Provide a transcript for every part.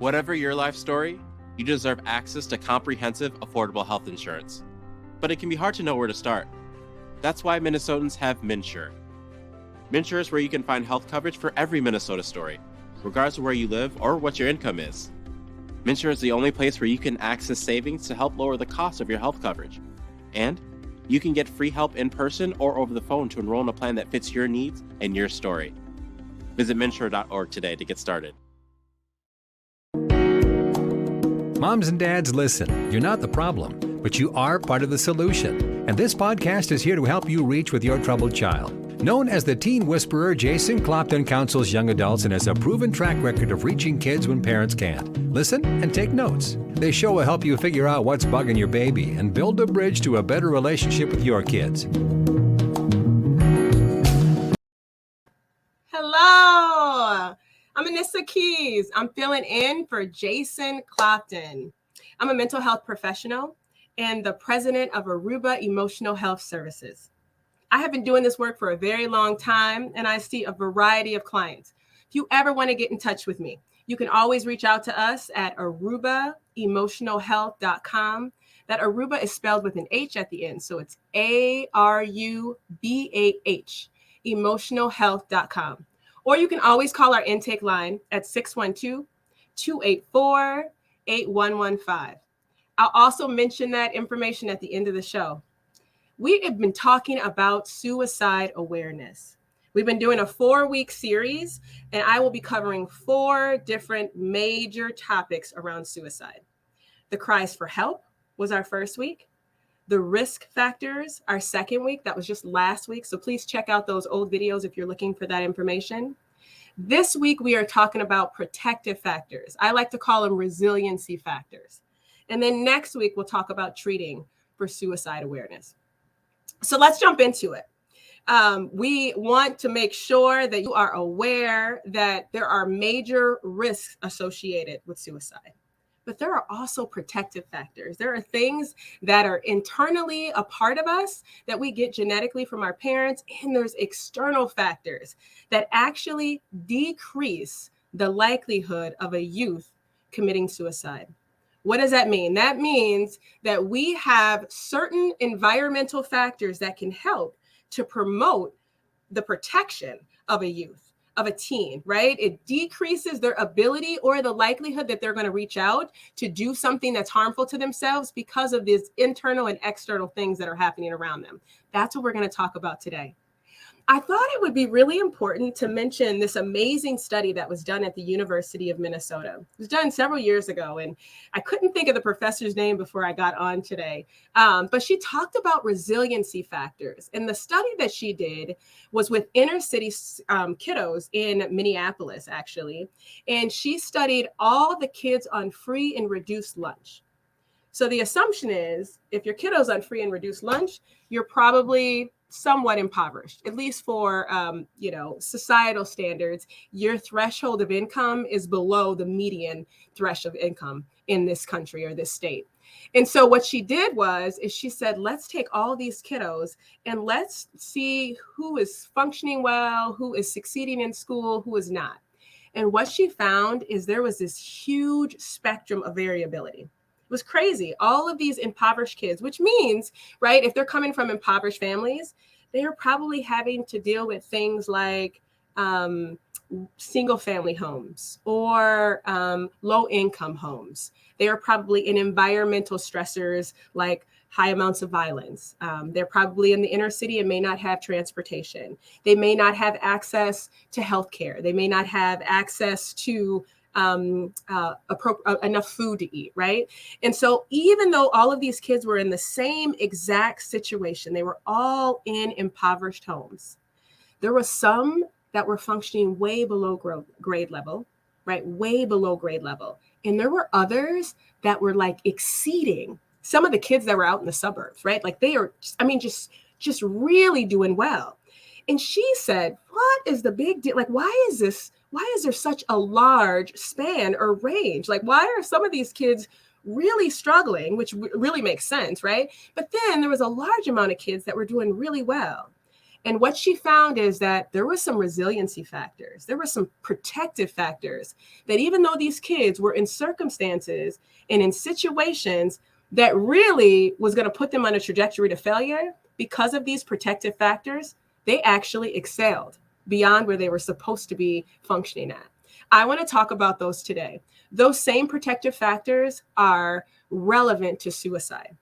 Whatever your life story, you deserve access to comprehensive, affordable health insurance. But it can be hard to know where to start. That's why Minnesotans have MNsure. MNsure is where you can find health coverage for every Minnesota story, regardless of where you live or what your income is. MNsure is the only place where you can access savings to help lower the cost of your health coverage. And you can get free help in person or over the phone to enroll in a plan that fits your needs and your story. Visit MNsure.org today to get started. Moms and dads, listen. You're not the problem, but you are part of the solution. And this podcast is here to help you reach with your troubled child. Known as the teen whisperer, Jason Clopton counsels young adults and has a proven track record of reaching kids when parents can't. Listen and take notes. This show will help you figure out what's bugging your baby and build a bridge to a better relationship with your kids. Hello, I'm Anissa Keyes. I'm filling in for Jason Clopton. I'm a mental health professional and the president of Aruba Emotional Health Services. I have been doing this work for a very long time, and I see a variety of clients. If you ever want to get in touch with me, you can always reach out to us at arubaemotionalhealth.com. That Aruba is spelled with an H at the end, so it's ARUBAH, emotionalhealth.com. Or you can always call our intake line at 612-284-8115. I'll also mention that information at the end of the show. We have been talking about suicide awareness. We've been doing a 4-week series, and I will be covering 4 different major topics around suicide. The cries for help was our first week. The risk factors, our second week. That was just last week. So please check out those old videos if you're looking for that information. This week, we are talking about protective factors. I like to call them resiliency factors. And then next week, we'll talk about treating for suicide awareness. So let's jump into it. We want to make sure that you are aware that there are major risks associated with suicide. But there are also protective factors. There are things that are internally a part of us that we get genetically from our parents, and there's external factors that actually decrease the likelihood of a youth committing suicide. What does that mean? That means that we have certain environmental factors that can help to promote the protection of a youth, of a teen, right? It decreases their ability or the likelihood that they're going to reach out to do something that's harmful to themselves because of these internal and external things that are happening around them. That's what we're going to talk about today. I thought it would be really important to mention this amazing study that was done at the University of Minnesota. It was done several years ago, and I couldn't think of the professor's name before I got on today. But she talked about resiliency factors. And the study that she did was with inner city kiddos in Minneapolis, actually. And she studied all the kids on free and reduced lunch. So the assumption is if your kiddo's on free and reduced lunch, you're probably somewhat impoverished, at least for, societal standards. Your threshold of income is below the median threshold of income in this country or this state. And so what she did is she said, let's take all these kiddos and let's see who is functioning well, who is succeeding in school, who is not. And what she found is there was this huge spectrum of variability. It was crazy. All of these impoverished kids, which means, right, if they're coming from impoverished families, they are probably having to deal with things like single family homes or low income homes. They are probably in environmental stressors like high amounts of violence. They're probably in the inner city and may not have transportation. They may not have access to healthcare. They may not have access to enough food to eat, right? And so even though all of these kids were in the same exact situation, they were all in impoverished homes, there were some that were functioning way below grade level, right? Way below grade level. And there were others that were like exceeding some of the kids that were out in the suburbs, right? Like they are, just really doing well. And she said, what is the big deal? Like, why is there such a large span or range? Like, why are some of these kids really struggling, which really makes sense, right? But then there was a large amount of kids that were doing really well. And what she found is that there was some resiliency factors. There were some protective factors that even though these kids were in circumstances and in situations that really was going to put them on a trajectory to failure, because of these protective factors, they actually excelled beyond where they were supposed to be functioning at. I want to talk about those today. Those same protective factors are relevant to suicide.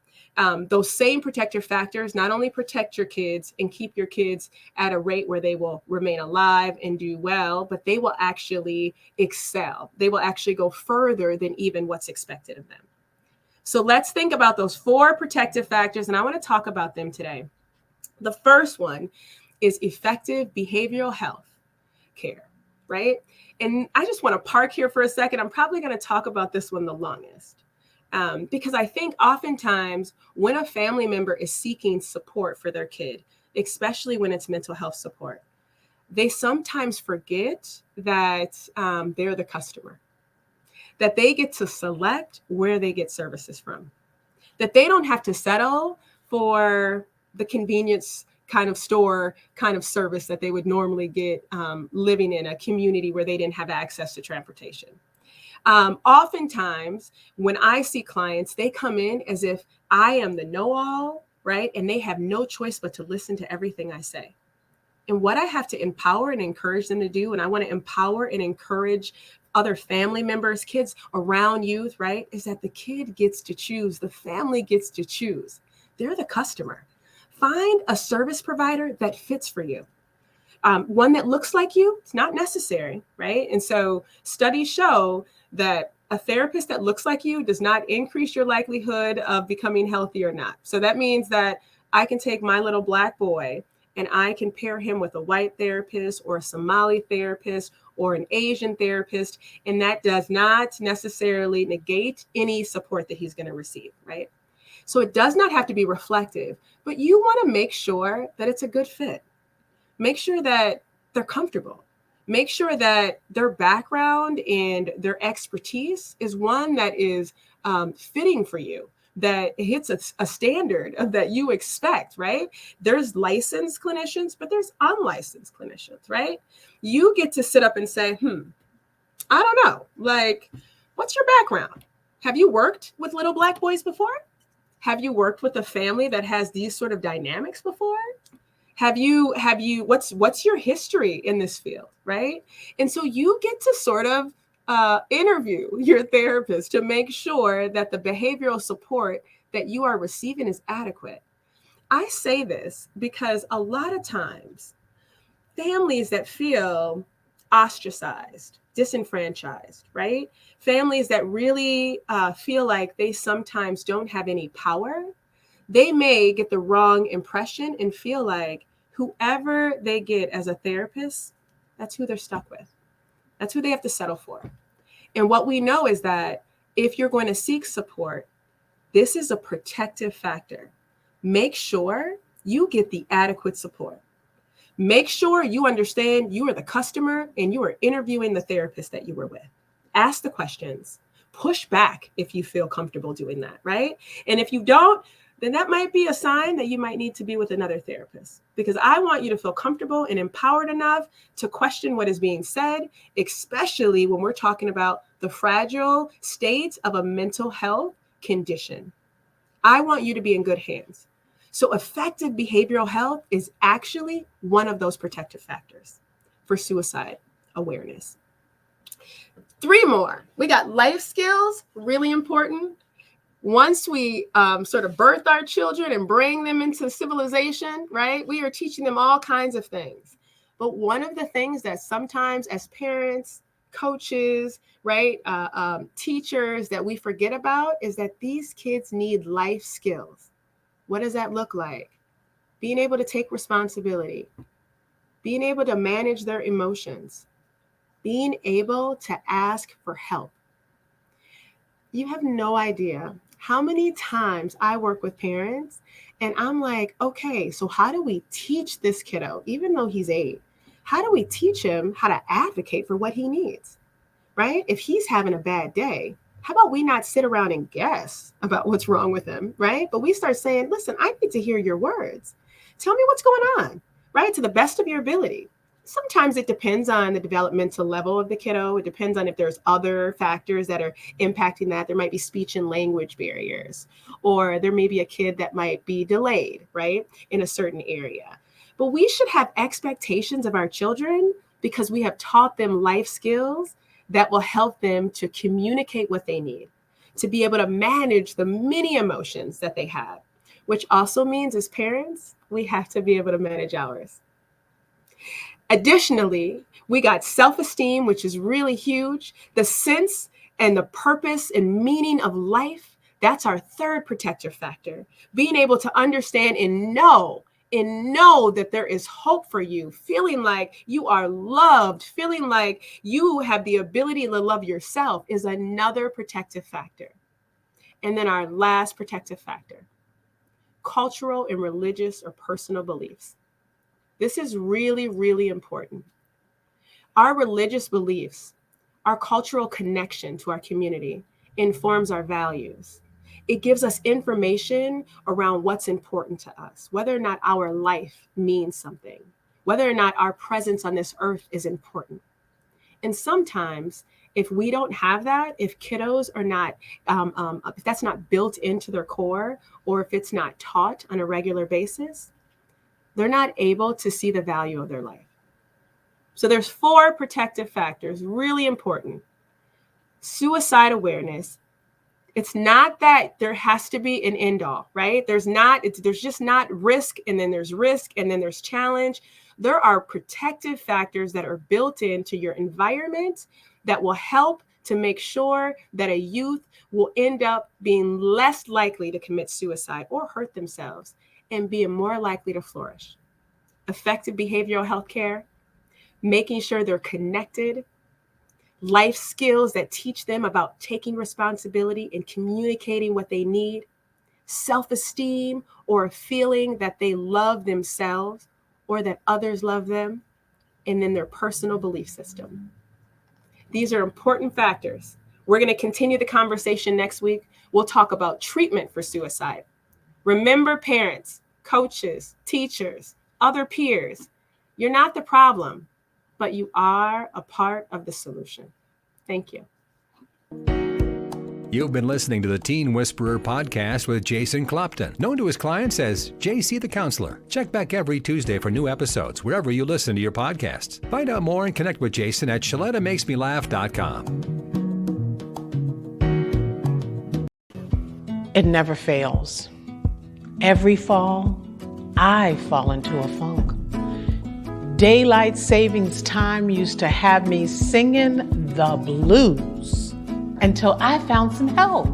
Those same protective factors not only protect your kids and keep your kids at a rate where they will remain alive and do well, but they will actually excel. They will actually go further than even what's expected of them. So let's think about those 4 protective factors, and I want to talk about them today. The first one is effective behavioral health care, right? And I just want to park here for a second. I'm probably going to talk about this one the longest because I think oftentimes when a family member is seeking support for their kid, especially when it's mental health support, they sometimes forget that they're the customer, that they get to select where they get services from, that they don't have to settle for the convenience kind of store kind of service that they would normally get living in a community where they didn't have access to transportation. Oftentimes, when I see clients, they come in as if I am the know-all, right? And they have no choice but to listen to everything I say. And what I have to empower and encourage them to do, and I want to empower and encourage other family members, kids around youth, right, is that the kid gets to choose, the family gets to choose. They're the customer. Find a service provider that fits for you. One that looks like you, it's not necessary, right? And so studies show that a therapist that looks like you does not increase your likelihood of becoming healthy or not. So that means that I can take my little Black boy and I can pair him with a white therapist or a Somali therapist or an Asian therapist, and that does not necessarily negate any support that he's going to receive, right? So it does not have to be reflective, but you want to make sure that it's a good fit. Make sure that they're comfortable. Make sure that their background and their expertise is one that is fitting for you, that hits a standard of that you expect, right? There's licensed clinicians, but there's unlicensed clinicians, right? You get to sit up and say, I don't know, like, what's your background? Have you worked with little Black boys before? Have you worked with a family that has these sort of dynamics before? Have you, what's your history in this field, right? And so you get to sort of interview your therapist to make sure that the behavioral support that you are receiving is adequate. I say this because a lot of times families that feel ostracized, disenfranchised, right? Families that really feel like they sometimes don't have any power, they may get the wrong impression and feel like whoever they get as a therapist, that's who they're stuck with. That's who they have to settle for. And what we know is that if you're going to seek support, this is a protective factor. Make sure you get the adequate support. Make sure you understand you are the customer and you are interviewing the therapist that you were with. Ask the questions. Push back if you feel comfortable doing that, right? And if you don't, then that might be a sign that you might need to be with another therapist, because I want you to feel comfortable and empowered enough to question what is being said, especially when we're talking about the fragile state of a mental health condition. I want you to be in good hands. So effective behavioral health is actually one of those protective factors for suicide awareness. 3 more. We got life skills, really important. Once we sort of birth our children and bring them into civilization, right, we are teaching them all kinds of things. But one of the things that sometimes as parents, coaches, right, teachers that we forget about is that these kids need life skills. What does that look like? Being able to take responsibility, being able to manage their emotions, being able to ask for help. You have no idea how many times I work with parents and I'm like, okay, so how do we teach this kiddo, even though he's 8, how do we teach him how to advocate for what he needs, right? If he's having a bad day, how about we not sit around and guess about what's wrong with him, right? But we start saying, listen, I need to hear your words. Tell me what's going on. right? To the best of your ability. Sometimes it depends on the developmental level of the kiddo. It depends on if there's other factors that are impacting that. There might be speech and language barriers, or there may be a kid that might be delayed, right, in a certain area. But we should have expectations of our children because we have taught them life skills that will help them to communicate what they need, to be able to manage the many emotions that they have, which also means as parents, we have to be able to manage ours. Additionally, we got self-esteem, which is really huge. The sense and the purpose and meaning of life, that's our third protective factor. Being able to understand and know that there is hope for you, feeling like you are loved, feeling like you have the ability to love yourself is another protective factor. And then our last protective factor, cultural and religious or personal beliefs. This is really, really important. Our religious beliefs, our cultural connection to our community informs our values. It gives us information around what's important to us, whether or not our life means something, whether or not our presence on this earth is important. And sometimes if we don't have that, if kiddos are not, if that's not built into their core, or if it's not taught on a regular basis, they're not able to see the value of their life. So there's 4 protective factors, really important. Suicide awareness. It's not that there has to be an end all, right? There's just not risk, and then there's risk, and then there's challenge. There are protective factors that are built into your environment that will help to make sure that a youth will end up being less likely to commit suicide or hurt themselves and being more likely to flourish. Effective behavioral health care, making sure they're connected, life skills that teach them about taking responsibility and communicating what they need, self-esteem or a feeling that they love themselves or that others love them, and then their personal belief system. These are important factors. We're going to continue the conversation next week. We'll talk about treatment for suicide. Remember, parents, coaches, teachers, other peers, you're not the problem, but you are a part of the solution. Thank you. You've been listening to the Teen Whisperer podcast with Jason Clopton, known to his clients as JC the Counselor. Check back every Tuesday for new episodes wherever you listen to your podcasts. Find out more and connect with Jason at ShalettaMakesMeLaugh.com. It never fails. Every fall, I fall into a funk. Daylight savings time used to have me singing the blues until I found some help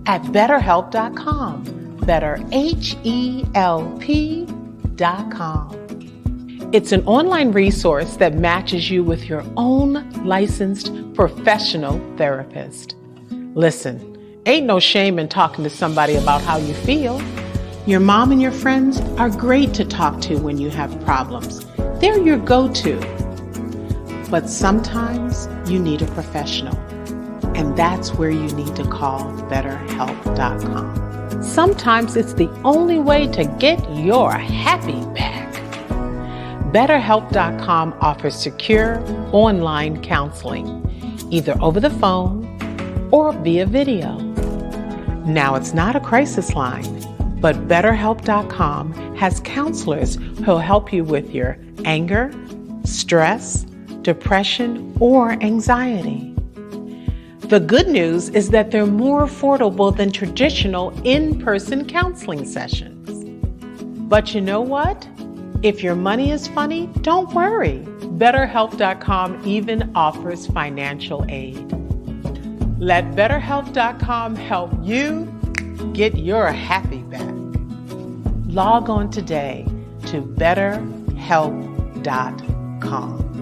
at BetterHelp.com. BetterHelp.com. It's an online resource that matches you with your own licensed professional therapist. Listen, ain't no shame in talking to somebody about how you feel. Your mom and your friends are great to talk to when you have problems. They're your go-to. But sometimes you need a professional, and that's where you need to call BetterHelp.com. Sometimes it's the only way to get your happy back. BetterHelp.com offers secure online counseling, either over the phone or via video. Now, it's not a crisis line, but BetterHelp.com has counselors who'll help you with your anger, stress, depression, or anxiety. The good news is that they're more affordable than traditional in-person counseling sessions. But you know what? If your money is funny, don't worry. BetterHelp.com even offers financial aid. Let BetterHelp.com help you get your happy back. Log on today to BetterHelp.com.